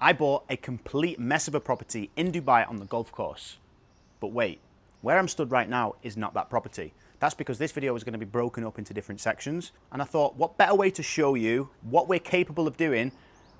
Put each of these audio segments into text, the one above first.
I bought a complete mess of a property in Dubai on the golf course. But wait, where I'm stood right now is not that property. That's because this video is going to be broken up into different sections. And I thought, what better way to show you what we're capable of doing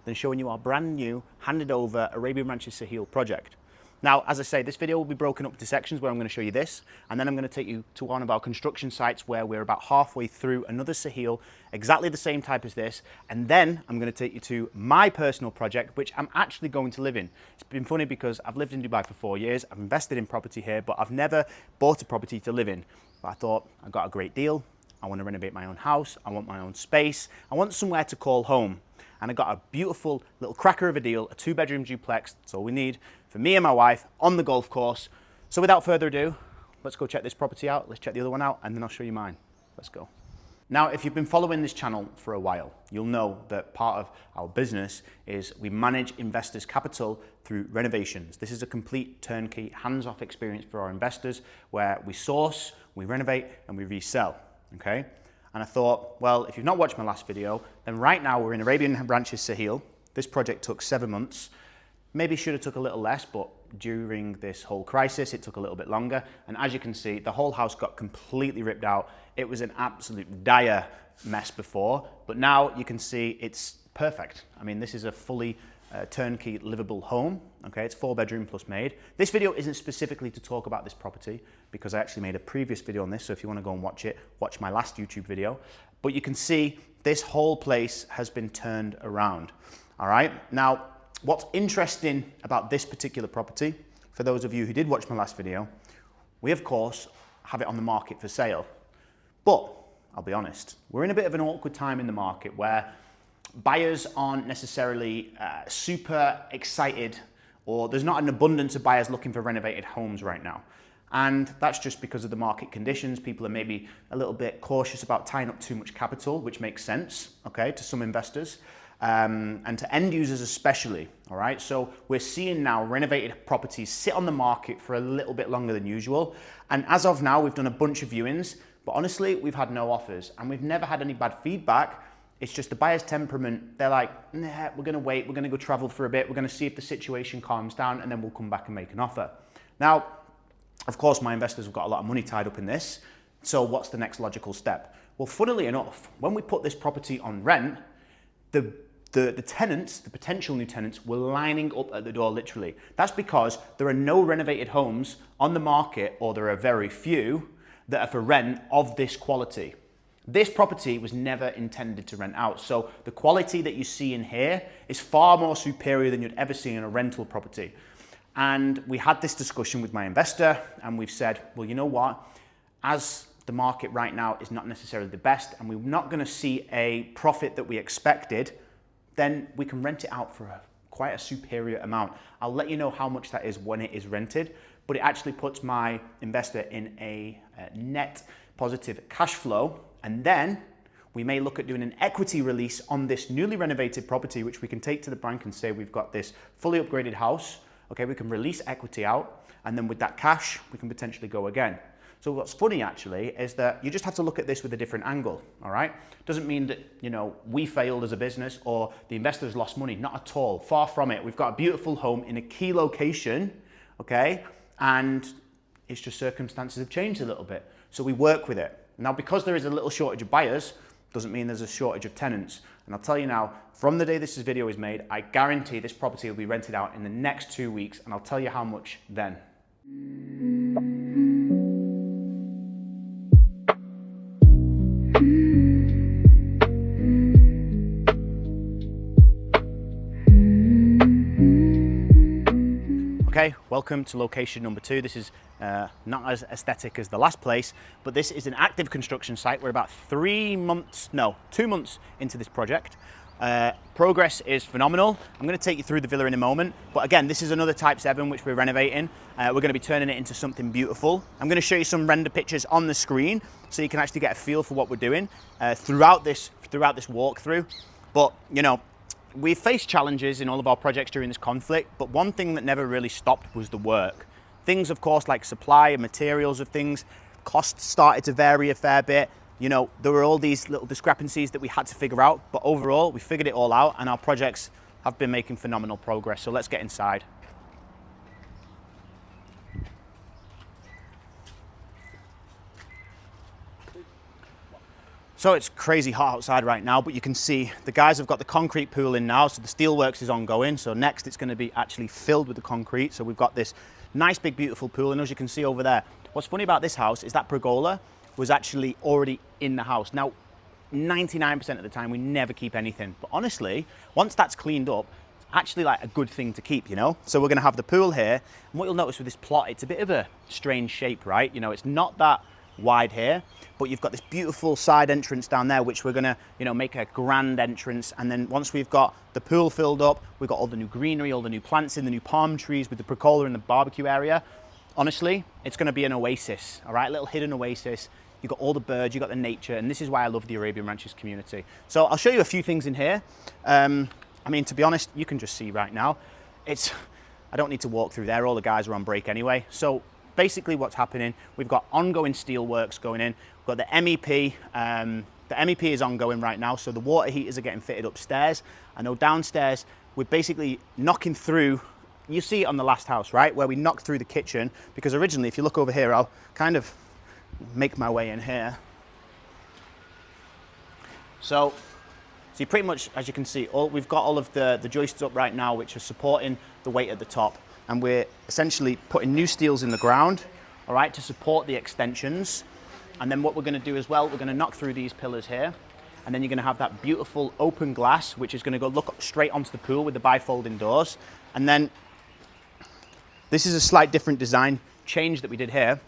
than showing you our brand new, handed over Arabian Ranches Sahil project. Now, as I say, this video will be broken up into sections where I'm going to show you this, and then I'm going to take you to one of our construction sites where we're about halfway through another Sahil, exactly the same type as this, and then I'm going to take you to my personal project, which I'm actually going to live in. It's been funny because I've lived in Dubai for 4 years, I've invested in property here, but I've never bought a property to live in. But I thought, I got a great deal, I want to renovate my own house, I want my own space, I want somewhere to call home. And I got a beautiful little cracker of a deal, a 2-bedroom duplex. That's all we need for me and my wife on the golf course. So without further ado, let's go check this property out. Let's check the other one out, and then I'll show you mine. Let's go. Now, if you've been following this channel for a while, you'll know that part of our business is we manage investors' capital through renovations. This is a complete turnkey, hands-off experience for our investors where we source, we renovate, and we resell, okay? And I thought, well, if you've not watched my last video, then right now we're in Arabian Ranches Sahil. This project took 7 months. Maybe should have took a little less, but during this whole crisis, it took a little bit longer. And as you can see, the whole house got completely ripped out. It was an absolute dire mess before, but now you can see it's perfect. I mean, this is a fully turnkey livable home. Okay, it's 4-bedroom plus made. This video isn't specifically to talk about this property because I actually made a previous video on this. So if you want to go and watch it, watch my last YouTube video. But you can see this whole place has been turned around. All right. Now, what's interesting about this particular property, for those of you who did watch my last video, we of course have it on the market for sale. But I'll be honest, we're in a bit of an awkward time in the market where buyers aren't necessarily super excited, or there's not an abundance of buyers looking for renovated homes right now. And that's just because of the market conditions. People are maybe a little bit cautious about tying up too much capital, which makes sense, okay, to some investors, and to end users especially, all right? So we're seeing now renovated properties sit on the market for a little bit longer than usual. And as of now, we've done a bunch of viewings, but honestly, we've had no offers and we've never had any bad feedback. It's just the buyer's temperament. They're like, nah, we're gonna wait, we're gonna go travel for a bit, we're gonna see if the situation calms down, and then we'll come back and make an offer. Now, of course, my investors have got a lot of money tied up in this. So what's the next logical step? Well, funnily enough, when we put this property on rent, the tenants, the potential new tenants, were lining up at the door literally. That's because there are no renovated homes on the market, or there are very few, that are for rent of this quality. This property was never intended to rent out. So the quality that you see in here is far more superior than you'd ever see in a rental property. And we had this discussion with my investor and we've said, well, you know what? As the market right now is not necessarily the best and we're not going to see a profit that we expected, then we can rent it out for quite a superior amount. I'll let you know how much that is when it is rented, but it actually puts my investor in a net positive cash flow. And then we may look at doing an equity release on this newly renovated property, which we can take to the bank and say we've got this fully upgraded house. Okay, we can release equity out, and then with that cash, we can potentially go again. So what's funny actually is that you just have to look at this with a different angle, all right? Doesn't mean that, you know, we failed as a business or the investors lost money, not at all, far from it. We've got a beautiful home in a key location, okay? And it's just circumstances have changed a little bit. So we work with it. Now, because there is a little shortage of buyers, doesn't mean there's a shortage of tenants. And I'll tell you now, from the day this video is made, I guarantee this property will be rented out in the next 2 weeks, and I'll tell you how much then. Okay, welcome to location number 2. This is not as aesthetic as the last place, but this is an active construction site. We're about 2 months into this project. Progress is phenomenal. I'm going to take you through the villa in a moment, but again, this is another Type 7 which we're renovating. We're going to be turning it into something beautiful. I'm going to show you some render pictures on the screen so you can actually get a feel for what we're doing throughout this walkthrough. But you know, we've faced challenges in all of our projects during this conflict, but one thing that never really stopped was the work. Things, of course, like supply and materials of things, costs started to vary a fair bit. You know, there were all these little discrepancies that we had to figure out, but overall, we figured it all out and our projects have been making phenomenal progress. So let's get inside. So it's crazy hot outside right now, but you can see the guys have got the concrete pool in now, so the steelworks is ongoing. So next it's going to be actually filled with the concrete. So we've got this nice big beautiful pool, and as you can see over there, what's funny about this house is that pergola was actually already in the house. Now 99% of the time we never keep anything, but honestly once that's cleaned up, it's actually like a good thing to keep, you know. So we're going to have the pool here, and what you'll notice with this plot, it's a bit of a strange shape, right? You know, it's not that wide here, but you've got this beautiful side entrance down there, which we're gonna, you know, make a grand entrance. And then once we've got the pool filled up, we've got all the new greenery, all the new plants in, the new palm trees with the pergola in the barbecue area. Honestly, it's gonna be an oasis, all right? A little hidden oasis. You've got all the birds, you've got the nature, and this is why I love the Arabian Ranches community. So I'll show you a few things in here. I mean, to be honest, you can just see right now, I don't need to walk through there. All the guys are on break anyway. So basically what's happening, we've got ongoing steel works going in. We've got the MEP. The MEP is ongoing right now, so the water heaters are getting fitted upstairs. I know downstairs, we're basically knocking through, you see it on the last house, right? Where we knocked through the kitchen, because originally, if you look over here, I'll kind of make my way in here. So you pretty much, as you can see, we've got all of the joists up right now, which are supporting the weight at the top. And we're essentially putting new steels in the ground, all right, to support the extensions. And then what we're going to do as well, we're going to knock through these pillars here, and then you're going to have that beautiful open glass, which is going to go look straight onto the pool with the bifolding doors. And then this is a slight different design change that we did here.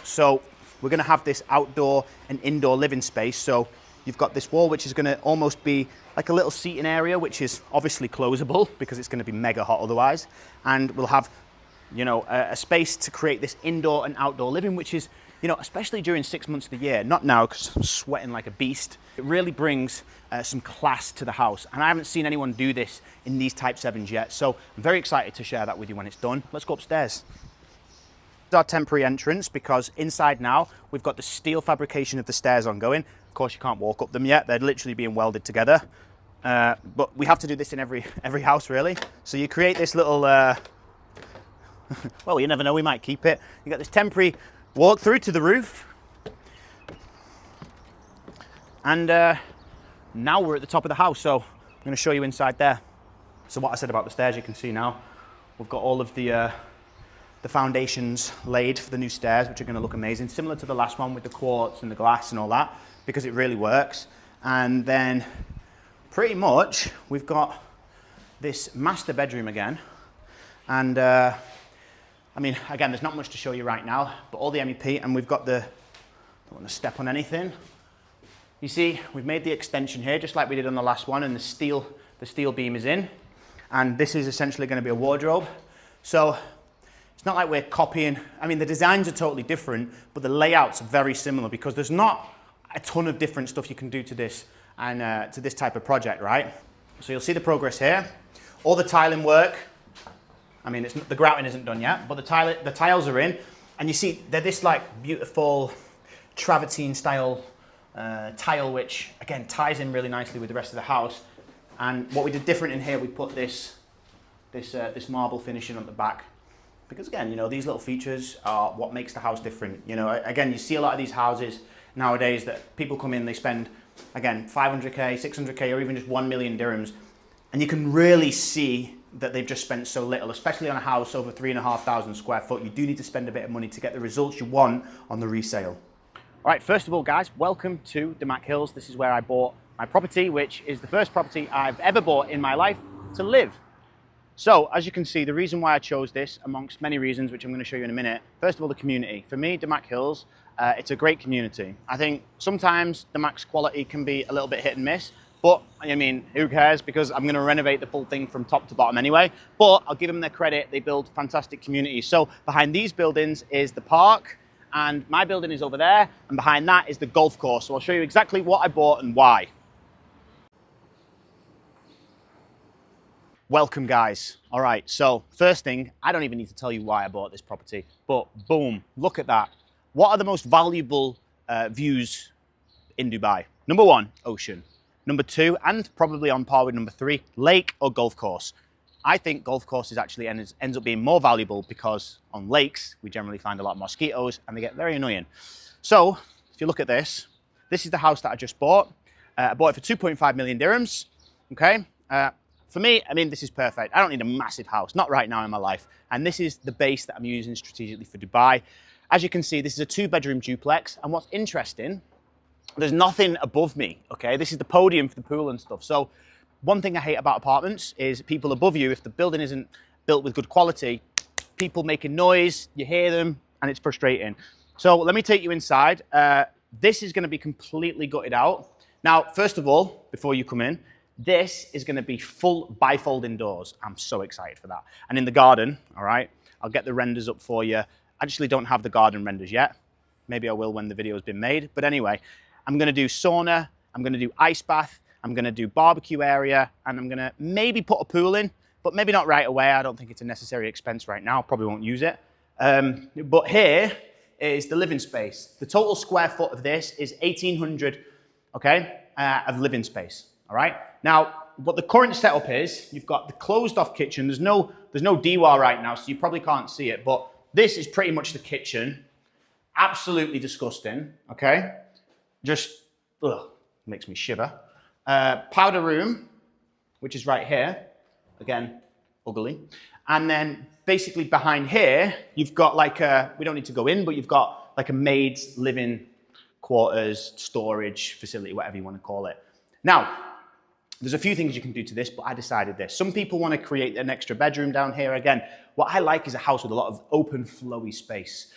So we're going to have this outdoor and indoor living space. So you've got this wall, which is going to almost be like a little seating area, which is obviously closable because it's going to be mega hot otherwise. And we'll have, you know, a space to create this indoor and outdoor living, which is, you know, especially during 6 months of the year, not now because I'm sweating like a beast. It really brings some class to the house. And I haven't seen anyone do this in these Type 7s yet. So I'm very excited to share that with you when it's done. Let's go upstairs. This is our temporary entrance, because inside now we've got the steel fabrication of the stairs ongoing. Of course, you can't walk up them yet. They're literally being welded together. But we have to do this in every house, really. So you create this little, well, you never know, we might keep it. You got this temporary walk through to the roof. And now we're at the top of the house. So I'm going to show you inside there. So what I said about the stairs, you can see now. We've got all of the foundations laid for the new stairs, which are going to look amazing, similar to the last one with the quartz and the glass and all that, because it really works. And then pretty much we've got this master bedroom again. And I mean, again, there's not much to show you right now, but all the MEP, and we've got the, don't want to step on anything. You see, we've made the extension here, just like we did on the last one, and the steel beam is in. And this is essentially going to be a wardrobe. So it's not like we're copying. I mean, the designs are totally different, but the layouts are very similar, because there's not a ton of different stuff you can do to this and to this type of project, right? So you'll see the progress here. All the tiling work. I mean, the grouting isn't done yet, but the tiles are in, and you see they're this like beautiful travertine style tile, which again ties in really nicely with the rest of the house. And what we did different in here, we put this marble finishing on the back. Because again, you know, these little features are what makes the house different. You know, again, you see a lot of these houses nowadays that people come in, they spend, again, 500K, 600K, or even just 1 million dirhams. And you can really see that they've just spent so little, especially on a house over 3,500 square foot. You do need to spend a bit of money to get the results you want on the resale. All right, first of all, guys, welcome to Damac Hills. This is where I bought my property, which is the first property I've ever bought in my life to live. So, as you can see, the reason why I chose this, amongst many reasons, which I'm going to show you in a minute, first of all, the community. For me, Damac Hills, it's a great community. I think sometimes Damac's quality can be a little bit hit and miss, but I mean, who cares? Because I'm going to renovate the full thing from top to bottom anyway. But I'll give them their credit. They build fantastic communities. So behind these buildings is the park, and my building is over there, and behind that is the golf course. So I'll show you exactly what I bought and why. Welcome, guys. All right, so first thing, I don't even need to tell you why I bought this property, but boom, look at that. What are the most valuable views in Dubai? Number one, ocean. Number 2, and probably on par with number 3, lake or golf course. I think golf courses actually ends up being more valuable because on lakes, we generally find a lot of mosquitoes and they get very annoying. So if you look at this, this is the house that I just bought. I bought it for 2.5 million dirhams, okay? For me, I mean, this is perfect. I don't need a massive house, not right now in my life. And this is the base that I'm using strategically for Dubai. As you can see, this is a 2-bedroom duplex. And what's interesting, there's nothing above me, okay? This is the podium for the pool and stuff. So one thing I hate about apartments is people above you, if the building isn't built with good quality, people making noise, you hear them, and it's frustrating. So let me take you inside. This is gonna be completely gutted out. Now, first of all, before you come in, this is gonna be full bifolding doors. I'm so excited for that. And in the garden, all right, I'll get the renders up for you. I actually don't have the garden renders yet. Maybe I will when the video has been made. But anyway, I'm gonna do sauna, I'm gonna do ice bath, I'm gonna do barbecue area, and I'm gonna maybe put a pool in, but maybe not right away. I don't think it's a necessary expense right now. Probably won't use it. But here is the living space. The total square foot of this is 1,800, okay, of living space, all right? Now, what the current setup is, you've got the closed off kitchen. There's no DIY right now, so you probably can't see it, but this is pretty much the kitchen. Absolutely disgusting, okay? Just, ugh, makes me shiver. Powder room, which is right here. Again, ugly. And then basically behind here, you've got like a, we don't need to go in, but you've got like a maid's living quarters, storage facility, whatever you want to call it. Now, there's a few things you can do to this, but I decided this. Some people want to create an extra bedroom down here. Again, what I like is a house with a lot of open, flowy space,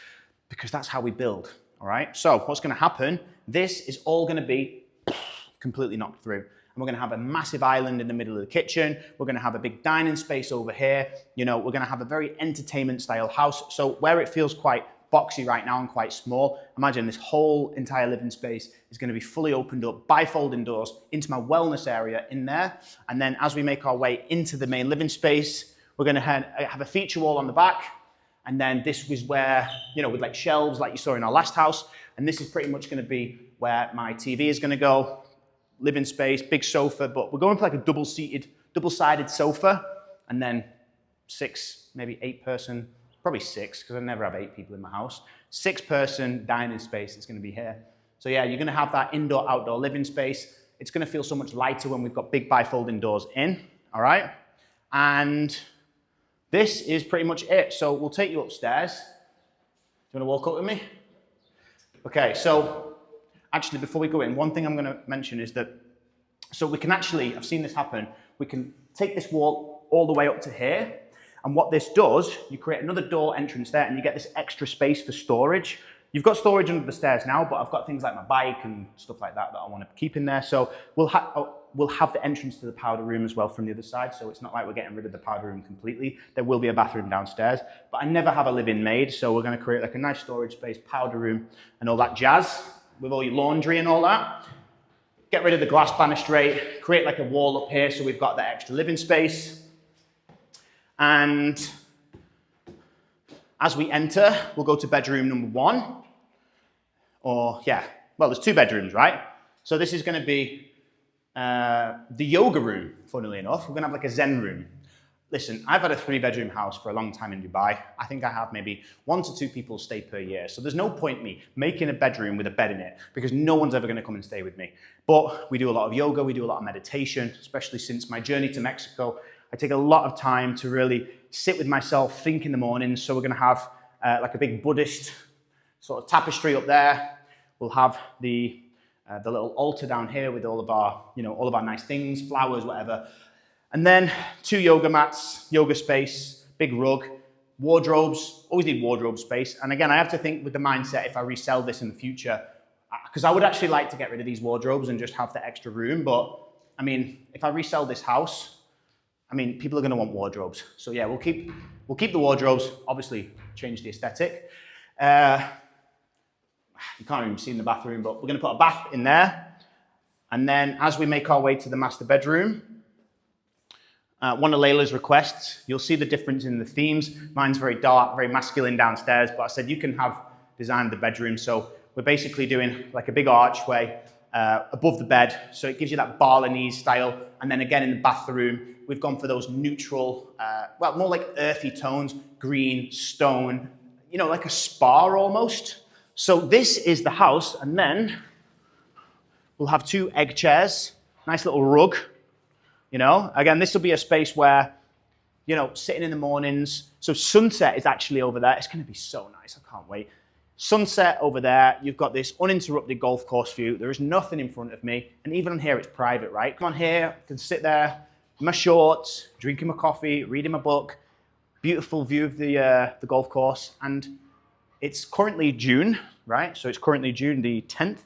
because that's how we build, all right? So what's going to happen, this is all going to be completely knocked through. And we're going to have a massive island in the middle of the kitchen. We're going to have a big dining space over here. You know, we're going to have a very entertainment style house. So where it feels quite boxy right now and quite small, imagine this whole entire living space is going to be fully opened up by folding doors into my wellness area in there. And then as we make our way into the main living space, we're going to have a feature wall on the back. And then this was where, you know, with like shelves like you saw in our last house. And this is pretty much going to be where my TV is going to go. Living space, big sofa, but we're going for like a double-sided sofa, and then 6, maybe 8 person, probably 6, because I never have 8 people in my house. 6-person dining space is going to be here. So yeah, you're going to have that indoor-outdoor living space. It's going to feel so much lighter when we've got big bifolding doors in, all right? And this is pretty much it. So we'll take you upstairs. Do you want to walk up with me? Okay, so actually, before we go in, one thing I'm going to mention is that, so we can actually, I've seen this happen, we can take this wall all the way up to here, and what this does, you create another door entrance there, and you get this extra space for storage. You've got storage under the stairs now, but I've got things like my bike and stuff like that that I want to keep in there, so we'll have the entrance to the powder room as well from the other side, so it's not like we're getting rid of the powder room completely. There will be a bathroom downstairs, but I never have a live-in maid, so we're going to create like a nice storage space, powder room, and all that jazz, with all your laundry and all that. Get rid of the glass banistrate, create like a wall up here so we've got that extra living space. And as we enter, we'll go to bedroom number 1. Or yeah, well, there's 2 bedrooms, right? So this is gonna be the yoga room, funnily enough. We're gonna have like a Zen room. Listen, I've had a 3-bedroom house for a long time in Dubai. I think I have maybe 1 to 2 people stay per year. So there's no point me making a bedroom with a bed in it because no one's ever gonna come and stay with me. But we do a lot of yoga, we do a lot of meditation, especially since my journey to Mexico. I take a lot of time to really sit with myself, think in the morning. So we're gonna have like a big Buddhist sort of tapestry up there. We'll have the little altar down here with all of our, you know, all of our nice things, flowers, whatever. And then 2 yoga mats, yoga space, big rug, wardrobes, always need wardrobe space. And again, I have to think with the mindset if I resell this in the future, because I would actually like to get rid of these wardrobes and just have the extra room. But I mean, if I resell this house, I mean, people are going to want wardrobes. So yeah, we'll keep the wardrobes, obviously change the aesthetic. You can't even see in the bathroom, but we're going to put a bath in there. And then as we make our way to the master bedroom, one of Layla's requests, you'll see the difference in the themes. Mine's very dark, very masculine downstairs, but I said you can have designed the bedroom. So we're basically doing like a big archway, above the bed, so it gives you that Balinese style. And then again in the bathroom, we've gone for those neutral, well, more like earthy tones, green, stone, you know, like a spa almost. So this is the house, and then we'll have 2 egg chairs, nice little rug, you know. Again, this will be a space where, you know, sitting in the mornings. So sunset is actually over there. It's going to be so nice. I can't wait. Sunset over there. You've got this uninterrupted golf course view. There is nothing in front of me. And even on here, it's private, right? Come on here. I can sit there in my shorts, drinking my coffee, reading my book. Beautiful view of the golf course. And it's currently June, right? So it's currently June the 10th.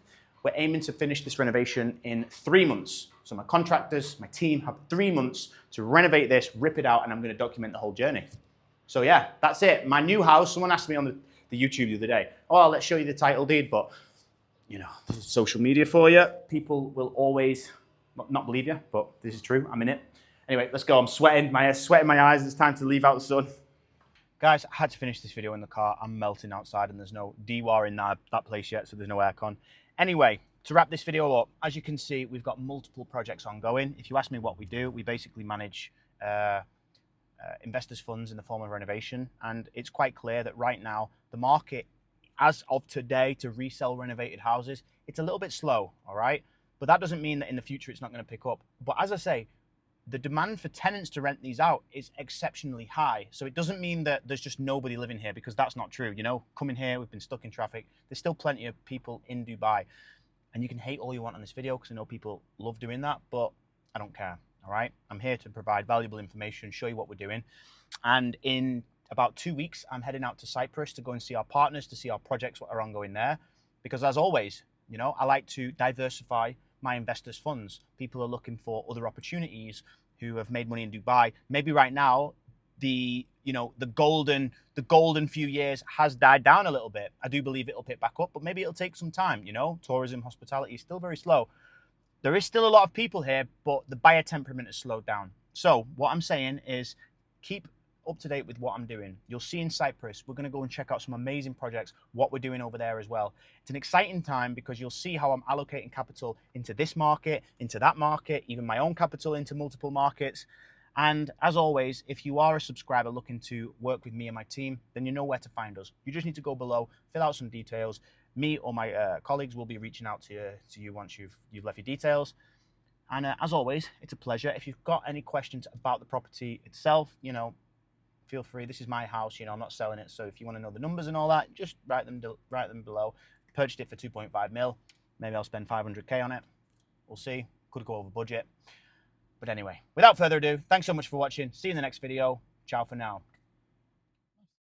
We're aiming to finish this renovation in 3 months. So my contractors, my team have 3 months to renovate this, rip it out, and I'm going to document the whole journey. So yeah, that's it. My new house. Someone asked me on the YouTube the other day, oh, let's show you the title deed, but you know, this is social media for you. People will always not believe you, but this is true. I'm in it. Anyway, let's go. I'm sweating. My hair's sweating my eyes. It's time to leave out the sun. Guys, I had to finish this video in the car. I'm melting outside and there's no DWAR in that place yet, so there's no aircon. Anyway, to wrap this video up, as you can see, we've got multiple projects ongoing. If you ask me what we do, we basically manage investors' funds in the form of renovation. And it's quite clear that right now, the market, as of today, to resell renovated houses, it's a little bit slow, all right? But that doesn't mean that in the future it's not going to pick up. But as I say, the demand for tenants to rent these out is exceptionally high. So it doesn't mean that there's just nobody living here, because that's not true. You know, coming here, we've been stuck in traffic. There's still plenty of people in Dubai. And you can hate all you want on this video, because I know people love doing that, but I don't care, all right? I'm here to provide valuable information, show you what we're doing. And in about 2 weeks, I'm heading out to Cyprus to go and see our partners, to see our projects, what are ongoing there. Because as always, you know, I like to diversify my investors' funds. People are looking for other opportunities who have made money in Dubai. Maybe right now, the golden few years has died down a little bit. I do believe it'll pick back up, but maybe it'll take some time. You know, tourism, hospitality is still very slow. There is still a lot of people here, but the buyer temperament has slowed down. So what I'm saying is keep up to date with what I'm doing. You'll see in Cyprus, we're going to go and check out some amazing projects, what we're doing over there as well. It's an exciting time because you'll see how I'm allocating capital into this market, into that market, even my own capital into multiple markets. And as always, if you are a subscriber looking to work with me and my team, then you know where to find us. You just need to go below, fill out some details. Me or my colleagues will be reaching out to you once you've left your details. And as always, it's a pleasure. If you've got any questions about the property itself, you know, feel free. This is my house, you know, I'm not selling it. So if you want to know the numbers and all that, just write them below. Purchased it for 2.5 mil. Maybe I'll spend 500K on it. We'll see. Could go over budget. But anyway, without further ado, thanks so much for watching. See you in the next video. Ciao for now.